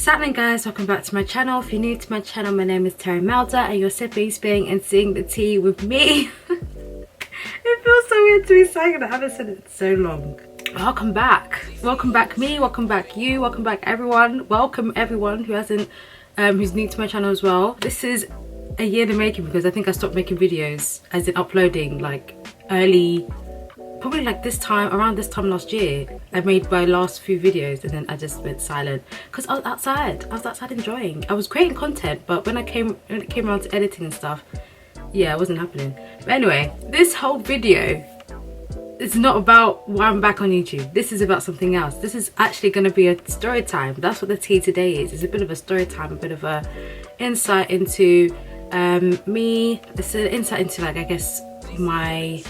What's happening, guys? Welcome back to my channel. If you're new to my channel, my name is Terry Melda and you're sipping, spitting and seeing the tea with me. It feels so weird to be saying it. I haven't said it so long. Welcome back. Welcome back me, welcome back you, welcome back everyone. Welcome everyone who hasn't who's new to my channel as well. This is a year in the making because I think I stopped making videos, as in uploading, like early, probably like this time, around this time last year. I made my last few videos and then I just went silent because I was outside enjoying. I was creating content, but when it came around to editing and stuff, yeah, it wasn't happening. But anyway, this whole video is not about why I'm back on YouTube. This is about something else. This is actually going to be a story time. That's what the tea today is. It's a bit of a story time, a bit of a insight into me. It's an insight into, like, I guess, my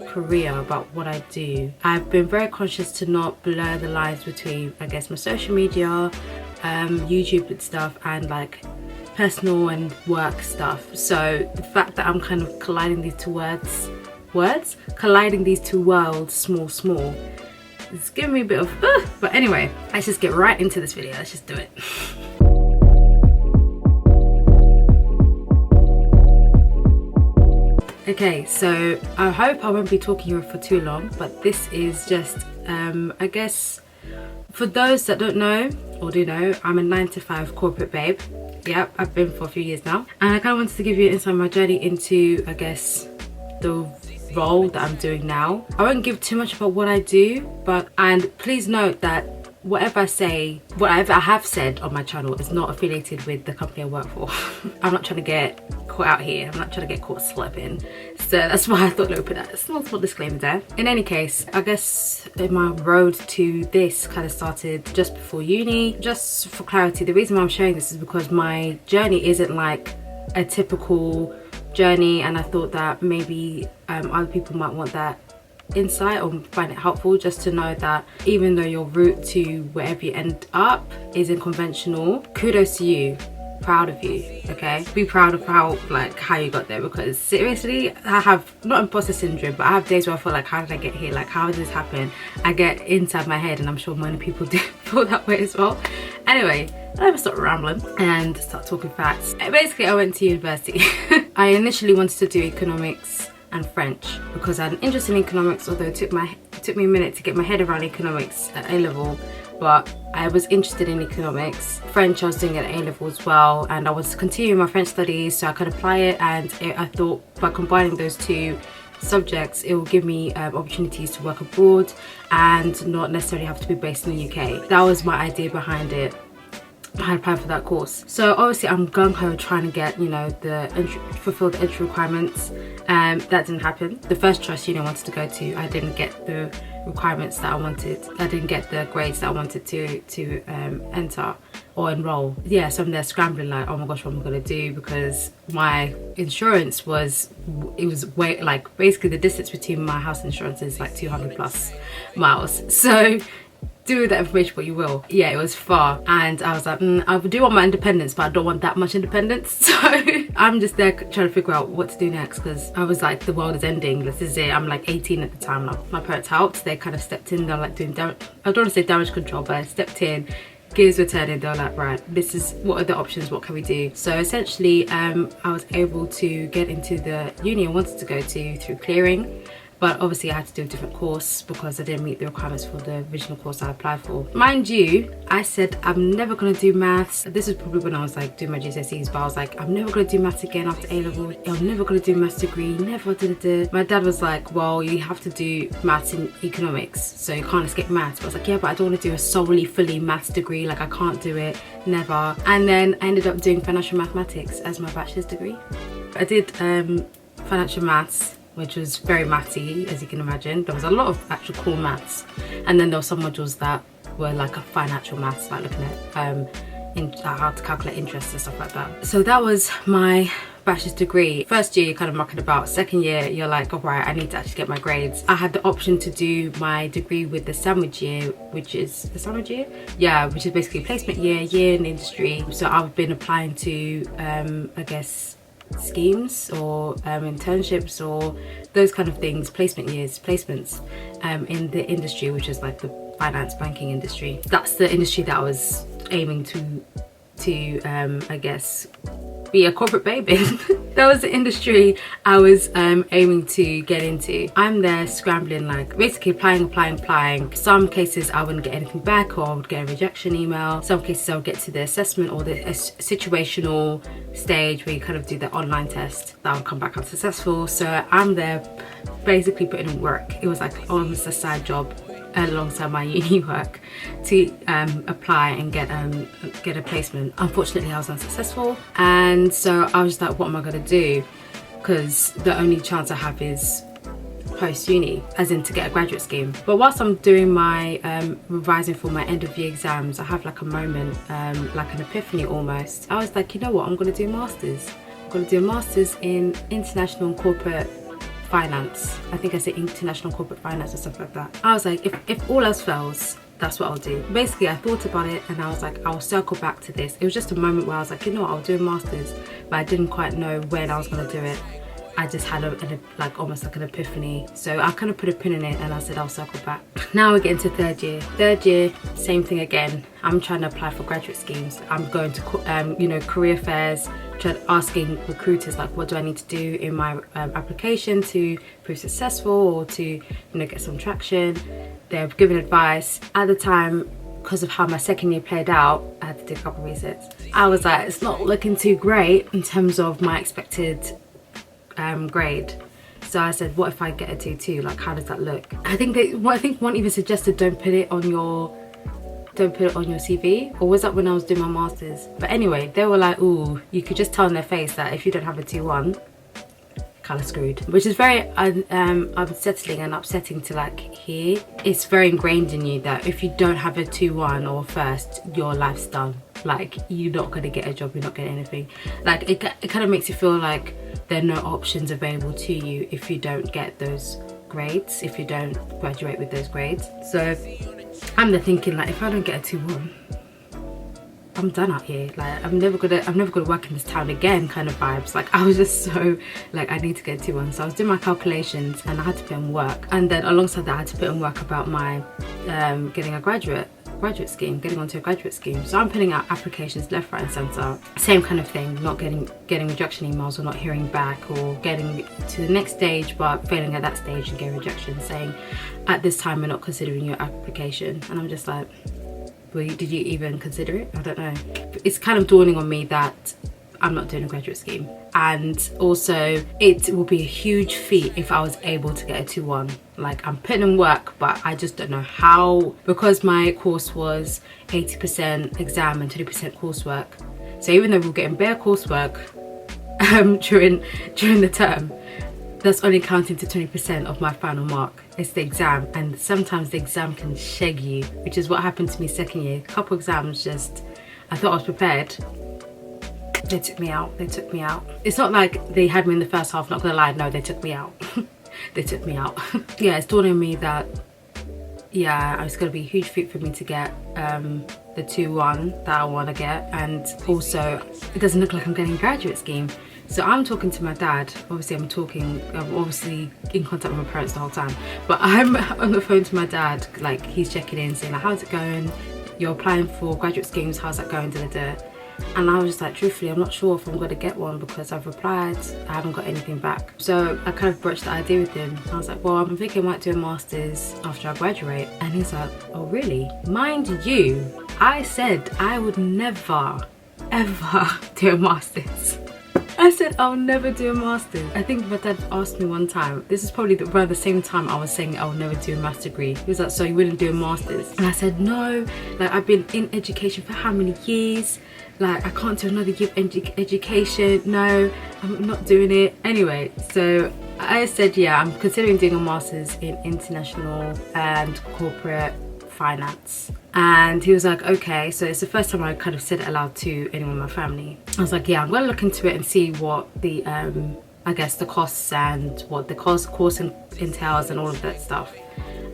career, about what I do. I've been very conscious to not blur the lines between, I guess, my social media, YouTube and stuff, and like personal and work stuff. So the fact that I'm kind of colliding these two colliding these two worlds, small, it's giving me a bit of but anyway, let's just get right into this video. Let's just do it. Okay, so I hope I won't be talking here for too long, but this is just I guess for those that don't know or do know, I'm a 9-to-5 corporate babe. Yep, I've been for a few years now, and I kind of wanted to give you an insight on my journey into, I guess, the role that I'm doing now. I won't give too much about what I do, and please note that whatever I say, whatever I have said on my channel is not affiliated with the company I work for. I'm not trying to get caught out here. I'm not trying to get caught slipping. So that's why I thought, let me put that small disclaimer there. In any case, I guess my road to this kind of started just before uni. Just for clarity, the reason why I'm sharing this is because my journey isn't like a typical journey, and I thought that maybe other people might want that insight or find it helpful, just to know that even though your route to wherever you end up isn't conventional, kudos to you. Proud of you. Okay, be proud of how you got there, because seriously, I have not imposter syndrome, but I have days where I feel like, how did I get here? Like, how did this happen? I get inside my head, and I'm sure many people do feel that way as well. Anyway, let me stop rambling and start talking facts. Basically, I went to university. I initially wanted to do economics and French because I had an interest in economics, although it took me a minute to get my head around economics at A-level, but I was interested in economics. French I was doing at A-level as well, and I was continuing my French studies so I could apply it, and I thought by combining those two subjects it will give me opportunities to work abroad and not necessarily have to be based in the UK. That was my idea behind it. I had applied for that course. So obviously I'm gung-ho trying to get, you know, fulfill the entry requirements. That didn't happen. The first trust uni I wanted to go to, I didn't get the requirements that I wanted. I didn't get the grades that I wanted to enter or enroll. Yeah, so I'm there scrambling like, oh my gosh, what am I gonna do? Because my insurance was way, like, basically the distance between my house insurance is like 200 plus miles. So do with that information what you will. Yeah, it was far, and I was like, I do want my independence, but I don't want that much independence. So I'm just there trying to figure out what to do next, because I was like, the world is ending. This is it. I'm like 18 at the time. Like, my parents helped. They kind of stepped in. They're like doing I don't want to say damage control, but I stepped in. Gears were turning. They were like, right, this is, what are the options? What can we do? So essentially, I was able to get into the uni I wanted to go to through clearing. But obviously I had to do a different course because I didn't meet the requirements for the original course I applied for. Mind you, I said I'm never going to do maths. This is probably when I was like doing my GCSEs, but I was like, I'm never going to do maths again after A-level. I'm never going to do maths degree, never. My dad was like, well, you have to do maths in economics, so you can't escape maths. But I was like, yeah, but I don't want to do a fully maths degree. Like, I can't do it, never. And then I ended up doing financial mathematics as my bachelor's degree. I did financial maths, which was very mathy, as you can imagine. There was a lot of actual cool maths, and then there were some modules that were like a financial maths, like looking at how to calculate interest and stuff like that. So that was my bachelor's degree. First year you're kind of mucking about. Second year you're like, all right, I need to actually get my grades. I had the option to do my degree with the sandwich year, which is the sandwich year, yeah, which is basically placement year in the industry. So I've been applying to I guess schemes or internships or those kind of things, placements in the industry, which is like the finance banking industry. That's the industry that I was aiming to I guess be a corporate babe in. That was the industry I was aiming to get into. I'm there scrambling, like basically applying. Some cases I wouldn't get anything back, or I would get a rejection email. Some cases I would get to the assessment or the situational stage where you kind of do the online test. That would come back unsuccessful. So I'm there basically putting in work. It was like almost a side job alongside my uni work to apply and get a placement. Unfortunately I was unsuccessful, and so I was just like, what am I going to do, because the only chance I have is post uni, as in to get a graduate scheme. But whilst I'm doing my revising for my end of year exams, I have like a moment, like an epiphany almost. I was like, you know what, I'm going to do a masters. I'm going to do a masters in international and corporate finance. I think I said international corporate finance or stuff like that. I was like, if all else fails, that's what I'll do. Basically I thought about it and I was like, I'll circle back to this. It was just a moment where I was like, you know what, I'll do a masters, but I didn't quite know when I was going to do it. I just had like almost like an epiphany, so I kind of put a pin in it and I said I'll circle back. Now we're getting to third year, same thing again. I'm trying to apply for graduate schemes. I'm going to you know, career fairs, asking recruiters like, what do I need to do in my application to prove successful, or to, you know, get some traction. They're giving advice. At the time, because of how my second year played out, I had to do a couple of resets. I was like, it's not looking too great in terms of my expected grade. So I said, what if I get a 2-2? Like, how does that look? I think one even suggested don't put it on your CV, or was that when I was doing my masters? But anyway, they were like, ooh, you could just tell in their face that if you don't have a 2-1, kind of screwed, which is very unsettling and upsetting to like hear. It's very ingrained in you that if you don't have a 2-1 or first, your life's done. Like, you're not going to get a job, you're not getting anything. Like, it kind of makes you feel like there are no options available to you if you don't get those grades, if you don't graduate with those grades. So I'm there thinking, like, if I don't get a 2-1, I'm done out here. Like, I'm never gonna work in this town again kind of vibes. Like, I was just so like, I need to get a 2-1. So I was doing my calculations and I had to put in work, and then alongside that I had to put in work about my getting a graduate scheme, getting onto a graduate scheme. So I'm putting out applications left, right and centre. Same kind of thing, not getting rejection emails or not hearing back, or getting to the next stage but failing at that stage and getting rejection saying, at this time we're not considering your application. And I'm just like, well, did you even consider it? I don't know. It's kind of dawning on me that I'm not doing a graduate scheme, and also it will be a huge feat if I was able to get a 2-1. Like, I'm putting in work, but I just don't know how, because my course was 80% exam and 20% coursework. So even though we're getting bare coursework during the term, that's only counting to 20% of my final mark. It's the exam, and sometimes the exam can shag you, which is what happened to me second year. A couple exams, just, I thought I was prepared. They took me out. It's not like they had me in the first half, not gonna lie, no, they took me out. They took me out. Yeah, it's dawning on me that, yeah, it's gonna be a huge feat for me to get the 2-1 that I wanna get, and also it doesn't look like I'm getting a graduate scheme. So I'm talking to my dad. Obviously I'm obviously in contact with my parents the whole time, but I'm on the phone to my dad, like, he's checking in saying like, how's it going? You're applying for graduate schemes, how's that going? And I was just like, truthfully, I'm not sure if I'm going to get one because I've applied, I haven't got anything back. So I kind of broached the idea with him. I was like, well, I'm thinking I might do a masters after I graduate. And he's like, oh really? Mind you, I said I would never ever do a masters. I said I'll never do a masters. I think my dad asked me one time, this is probably around the same time I was saying I'll never do a master's degree. He was like, so you wouldn't do a masters? And I said no, like, I've been in education for how many years? Like, I can't do another year of education. No, I'm not doing it. Anyway, so I said, yeah, I'm considering doing a master's in international and corporate finance. And he was like, okay. So it's the first time I kind of said it aloud to anyone in my family. I was like, yeah, I'm gonna look into it and see what the I guess the costs and what the course entails and all of that stuff.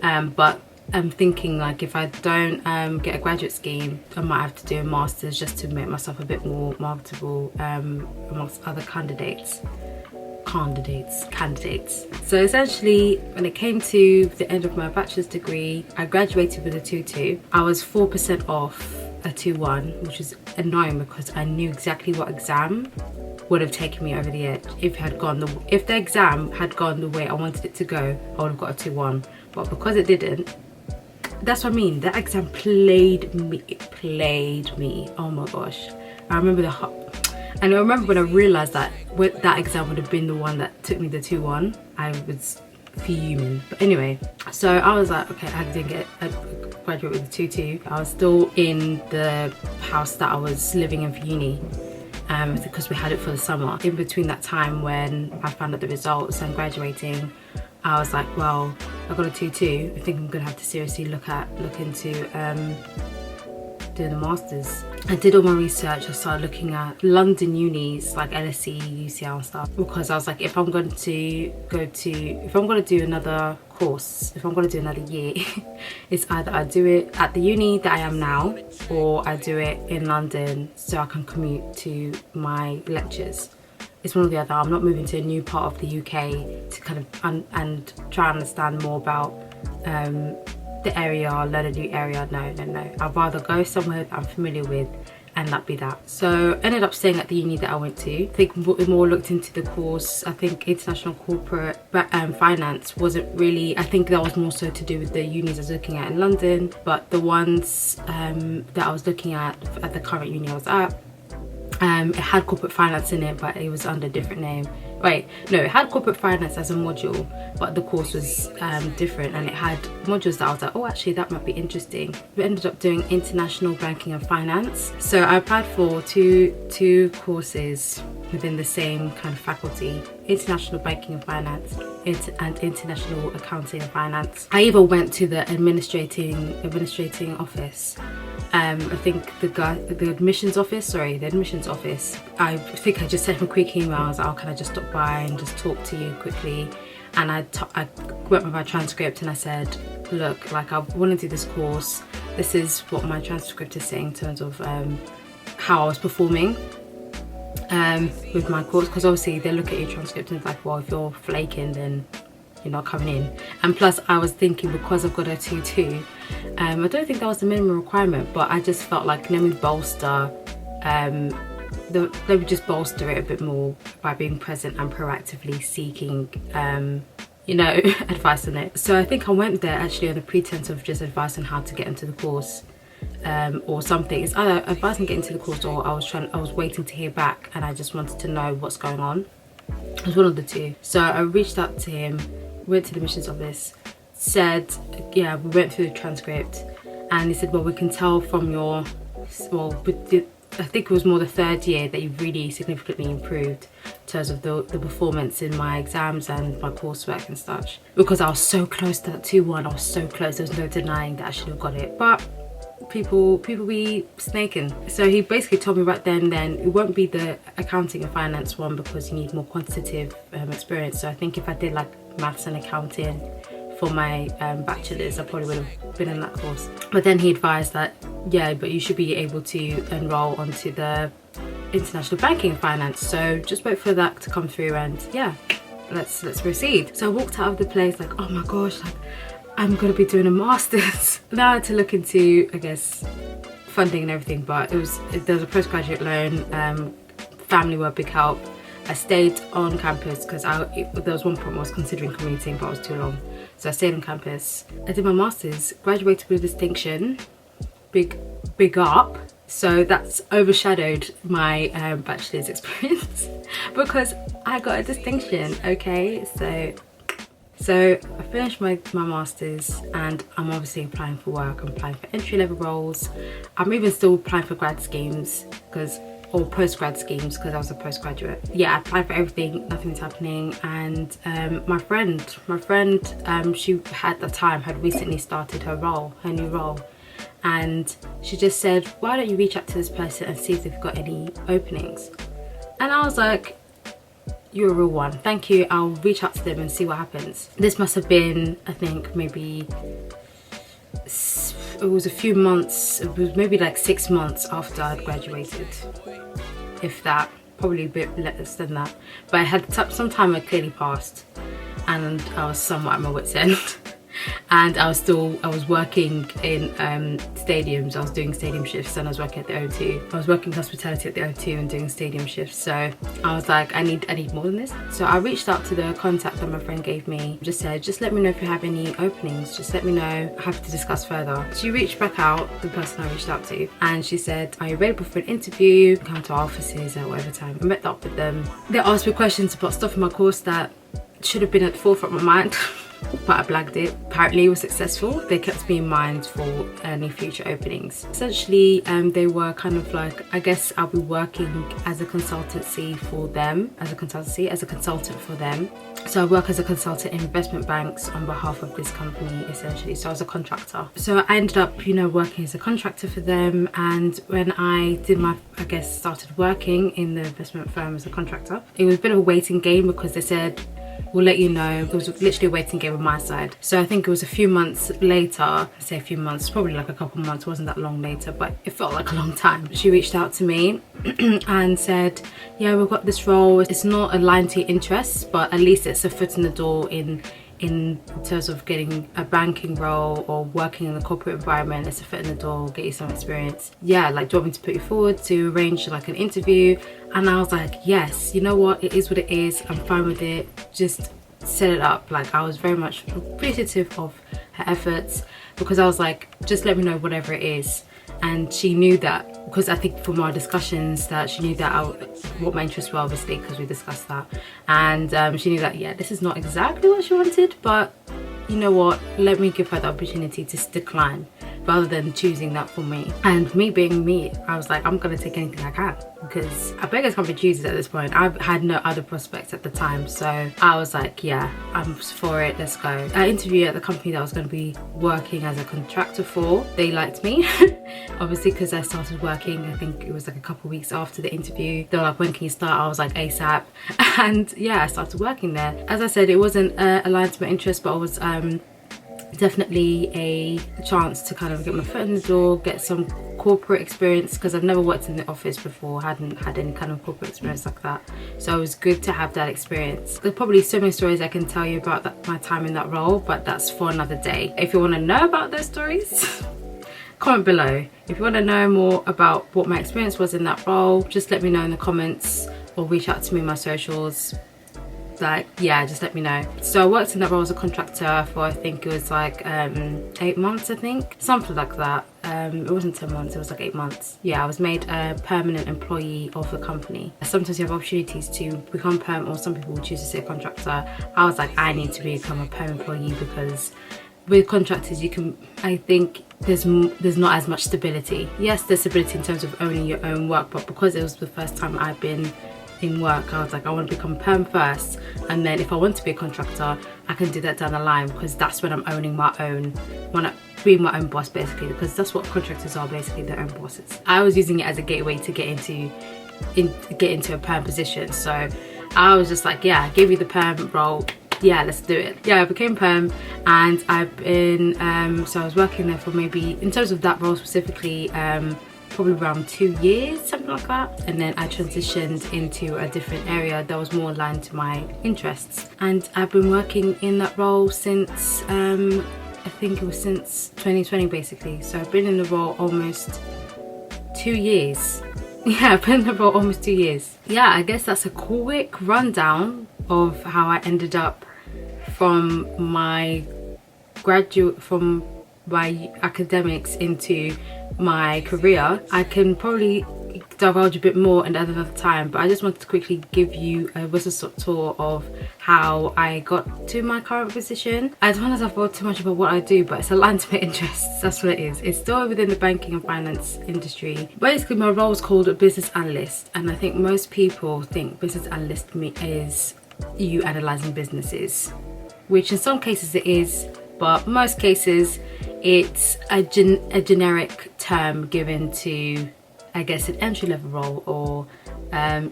But I'm thinking, like, if I don't get a graduate scheme, I might have to do a master's just to make myself a bit more marketable amongst other candidates. So essentially, when it came to the end of my bachelor's degree, I graduated with a 2-2. I was 4% off a 2-1, which is annoying because I knew exactly what exam would have taken me over the edge. If the exam had gone the way I wanted it to go, I would have got a 2-1. But because it didn't, that's what I mean. That exam played me. It played me. Oh my gosh. I remember when I realized that that exam would have been the one that took me the 2-1, I was fuming. But anyway, so I was like, okay, I graduate with a 2-2. I was still in the house that I was living in for uni, because we had it for the summer. In between that time when I found out the results and graduating, I was like, well, I got a 2-2. I think I'm gonna have to seriously look into doing a master's. I did all my research. I started looking at London unis like LSE, UCL and stuff, because I was like, if I'm going to do another course, if I'm going to do another year, it's either I do it at the uni that I am now, or I do it in London so I can commute to my lectures. It's one or the other. I'm not moving to a new part of the UK to kind of and try and understand more about the area, learn a new area. No. I'd rather go somewhere that I'm familiar with and that be that. So ended up staying at the uni that I went to. I think more looked into the course. I think international corporate finance wasn't really, I think that was more so to do with the unis I was looking at in London, but the ones that I was looking at the current uni I was at, it had corporate finance in it, but it was under a different name. Wait, no, it had corporate finance as a module, but the course was different, and it had modules that I was like, oh, actually that might be interesting. We ended up doing international banking and finance. So I applied for two courses within the same kind of faculty: international banking and finance and international accounting and finance. I even went to the administrating office. I think the admissions office, I think I just sent him a quick email. I was like, oh, can I just stop by and just talk to you quickly? And I went with my transcript and I said, look, like, I want to do this course. This is what my transcript is saying in terms of how I was performing with my course, because obviously they look at your transcript and it's like, well, if you're flaking, then you're not coming in. And plus I was thinking, because I've got a 2-2, I don't think that was the minimum requirement, but I just felt like let me just bolster it a bit more by being present and proactively seeking advice on it. So I think I went there actually on the pretense of just advice on how to get into the course, or something. It's either advice on getting into the course, or I was waiting to hear back and I just wanted to know what's going on. It was one of the two. So I reached out to him, went to the admissions office, said, yeah, we went through the transcript, and he said, well, we can tell from your, I think it was more the third year that you really significantly improved in terms of the performance in my exams and my coursework and such. Because I was so close to that 2-1, I was so close, there was no denying that I should have got it. But people be snaking. So he basically told me right then it won't be the accounting and finance one because you need more quantitative experience. So I think if I did like maths and accounting for my bachelor's, I probably would have been in that course. But then he advised that, yeah, but you should be able to enroll onto the international banking and finance. So just wait for that to come through, and yeah, let's proceed. So I walked out of the place like, oh my gosh, like, I'm gonna be doing a master's. Now I had to look into, I guess, funding and everything, but there was a postgraduate loan. Family were a big help. I stayed on campus because there was one point I was considering commuting, but I was too long. So I stayed on campus. I did my master's, graduated with distinction. Big up. So that's overshadowed my bachelor's experience because I got a distinction. Okay, so I finished my master's, and I'm obviously applying for work. I'm applying for entry-level roles. I'm even still applying for grad schemes or postgrad schemes because I was a postgraduate. Yeah, I applied for everything, nothing's happening. And my friend, she at the time had recently started her new role. And she just said, why don't you reach out to this person and see if they've got any openings? And I was like, you're a real one, thank you, I'll reach out to them and see what happens. This must have been, I think, maybe, it was a few months, it was maybe like 6 months after I'd graduated, if that, probably a bit less than that. But I had some time had clearly passed, and I was somewhat at my wit's end. And I was working in stadiums. I was doing stadium shifts, and I was working at the O2. I was working hospitality at the O2 and doing stadium shifts. So I was like, I need more than this. So I reached out to the contact that my friend gave me. Just said, just let me know if you have any openings. Just let me know. Happy to discuss further. She reached back out, the person I reached out to, and she said, are you available for an interview? Come to our offices at whatever time. I met up with them. They asked me questions about stuff in my course that should have been at the forefront of my mind. But I blagged it. Apparently it was successful. They kept me in mind for any future openings. Essentially, they were kind of like, I guess I'll be working as a consultancy for them, as a consultant for them. So I work as a consultant in investment banks on behalf of this company, essentially. So I was a contractor. So I ended up, you know, working as a contractor for them. And when I did my, started working in the investment firm as a contractor, it was a bit of a waiting game because they said, we'll let you know. It was literally a waiting game on my side. So I think it was a few months later, I say a few months, probably like a couple months, it wasn't that long later, but it felt like a long time. She reached out to me and said, yeah, we've got this role. It's not aligned to your interests, but at least it's a foot in the door in terms of getting a banking role or working in the corporate environment. It's a foot in the door, get you some experience. Yeah, like, do you want me to put you forward to arrange like an interview? And I was like, yes, you know what, it is what it is. I'm fine with it. Just set it up. Like, I was very much appreciative of her efforts because I was like, just let me know whatever it is. And she knew that, because I think from our discussions that she knew that what my interests were, obviously, because we discussed that. And she knew that, yeah, this is not exactly what she wanted, but you know what, let me give her the opportunity to decline rather than choosing that for me. And me being me, I was like, I'm gonna take anything I can because I beggars can't be choosers at this point. I had no other prospects at the time, so I was like, yeah, I'm for it, let's go. I interviewed at the company that I was going to be working as a contractor for. They liked me obviously, because I started working, I think it was like a couple of weeks after the interview. They were like, when can you start? I was like, ASAP. And yeah, I started working there. As I said, it wasn't aligned to my interests, but I was definitely a chance to kind of get my foot in the door, get some corporate experience, because I've never worked in the office before, hadn't had any kind of corporate experience like that. So it was good to have that experience. There's probably so many stories I can tell you about my time in that role, but that's for another day. If you want to know about those stories, comment below. If you want to know more about what my experience was in that role, just let me know in the comments or reach out to me on my socials. Like, yeah, just let me know. So I worked in that role as a contractor for, I think it was like 8 months, I think, something like that. It wasn't 10 months, it was like 8 months. Yeah, I was made a permanent employee of the company. Sometimes you have opportunities to become perm, or some people choose to stay a contractor. I was like, I need to become a perm employee because with contractors you can, I think there's not as much stability. Yes, there's stability in terms of owning your own work, but because it was the first time I've been in work, I was like, I want to become perm first, and then if I want to be a contractor, I can do that down the line, because that's when I'm owning my own, when I'm being my own boss, basically, because that's what contractors are, basically, their own bosses. I was using it as a gateway to get into a perm position. So I was just like, yeah, give me the perm role, yeah, let's do it. Yeah, I became perm, and I've been so I was working there for maybe, in terms of that role specifically, probably around 2 years, something like that. And then I transitioned into a different area that was more aligned to my interests. And I've been working in that role since, I think it was since 2020, basically. So I've been in the role almost 2 years. Yeah, I've been in the role almost 2 years. Yeah, I guess that's a quick rundown of how I ended up from my academics into my career. I can probably divulge a bit more another time, but I just wanted to quickly give you a whistle tour of how I got to my current position. I don't want to divulge too much about what I do, but it's aligned to my interests. That's what it is. It's still within the banking and finance industry. Basically, my role is called a business analyst, and I think most people think business analyst is you analysing businesses, which in some cases it is, but most cases it's a generic term given to, I guess, an entry-level role, or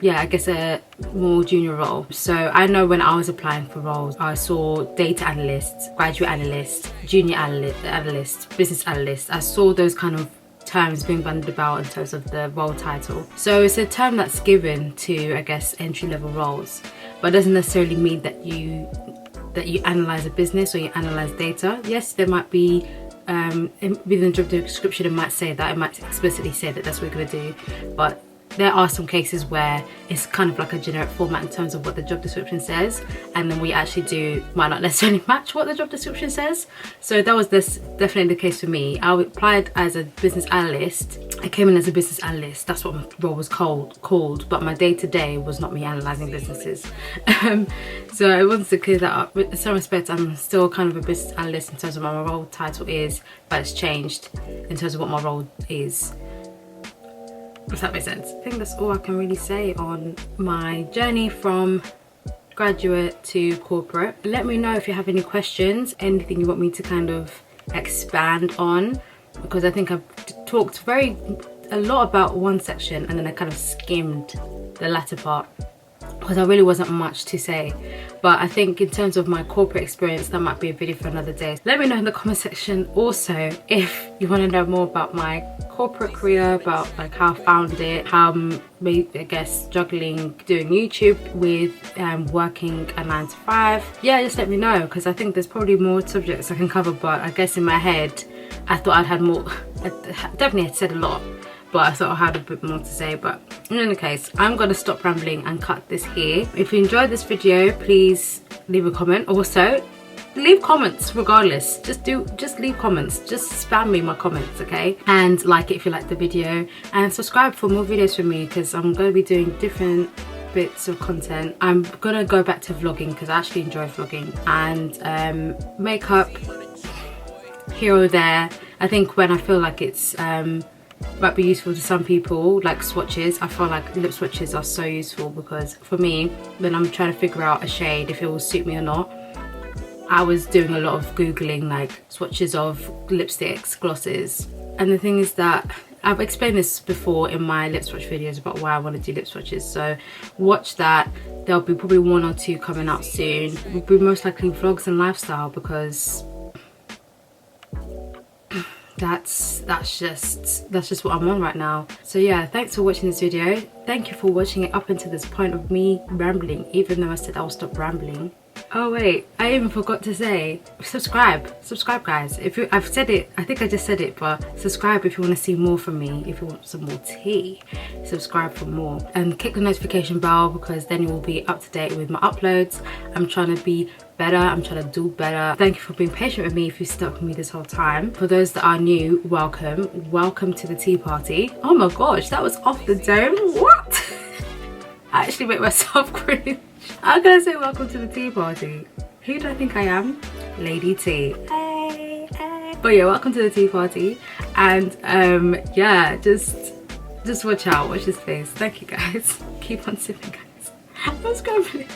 yeah, I guess a more junior role. So I know when I was applying for roles, I saw data analysts, graduate analysts, junior analyst, business analyst. I saw those kind of terms being bandied about in terms of the role title. So it's a term that's given to, I guess, entry-level roles, but it doesn't necessarily mean that you that you analyze a business or you analyze data. Yes, there might be within the job description, it might say that, it might explicitly say that that's what we're going to do, but there are some cases where it's kind of like a generic format in terms of what the job description says, and then we actually do might not necessarily match what the job description says. So that was definitely the case for me. I applied as a business analyst. I came in as a business analyst. That's what my role was called, but my day-to-day was not me analysing businesses. So I wanted to clear that up. In some respects, I'm still kind of a business analyst in terms of what my role title is, but it's changed in terms of what my role is. Does that make sense? I think that's all I can really say on my journey from graduate to corporate. Let me know if you have any questions, anything you want me to kind of expand on, because I think I've talked a lot about one section and then I kind of skimmed the latter part because there really wasn't much to say. But I think in terms of my corporate experience, that might be a video for another day. Let me know in the comment section also if you want to know more about my corporate career, about like how I found it, how I guess juggling doing YouTube with working a 9 to 5. Yeah, just let me know, because I think there's probably more subjects I can cover, but I guess in my head I thought I'd had more. I definitely had said a lot, but I thought I had a bit more to say. But in any case, I'm gonna stop rambling and cut this here. If you enjoyed this video, please leave a comment. Also, leave comments regardless. Just leave comments. Just spam me my comments, okay? And like it if you like the video, and subscribe for more videos from me, because I'm gonna be doing different bits of content. I'm gonna go back to vlogging because I actually enjoy vlogging, and makeup here or there. I think when I feel like it's might be useful to some people, like swatches. I feel like lip swatches are so useful, because for me, when I'm trying to figure out a shade, if it will suit me or not, I was doing a lot of googling like swatches of lipsticks, glosses. And the thing is that I've explained this before in my lip swatch videos about why I want to do lip swatches, so watch that. There'll be probably 1 or 2 coming out soon. Will be most likely vlogs and lifestyle, because that's just what I'm on right now. So yeah, thanks for watching this video. Thank you for watching it up until this point of me rambling, even though I said I'll stop rambling. Oh wait, I even forgot to say, subscribe guys. I've said it, I think I just said it, but subscribe if you want to see more from me. If you want some more tea, subscribe for more, and click the notification bell, because then you will be up to date with my uploads. I'm trying to be better, I'm trying to do better. Thank you for being patient with me if you stuck with me this whole time. For those that are new, welcome to the tea party. Oh my gosh, that was off the dome. What? I actually make myself cringe. How can I say welcome to the tea party? Who do I think I am? Lady T. Hey, hey. But yeah, welcome to the tea party. And yeah, just watch out, watch this face. Thank you guys. Keep on sipping, guys. I'm scrambling.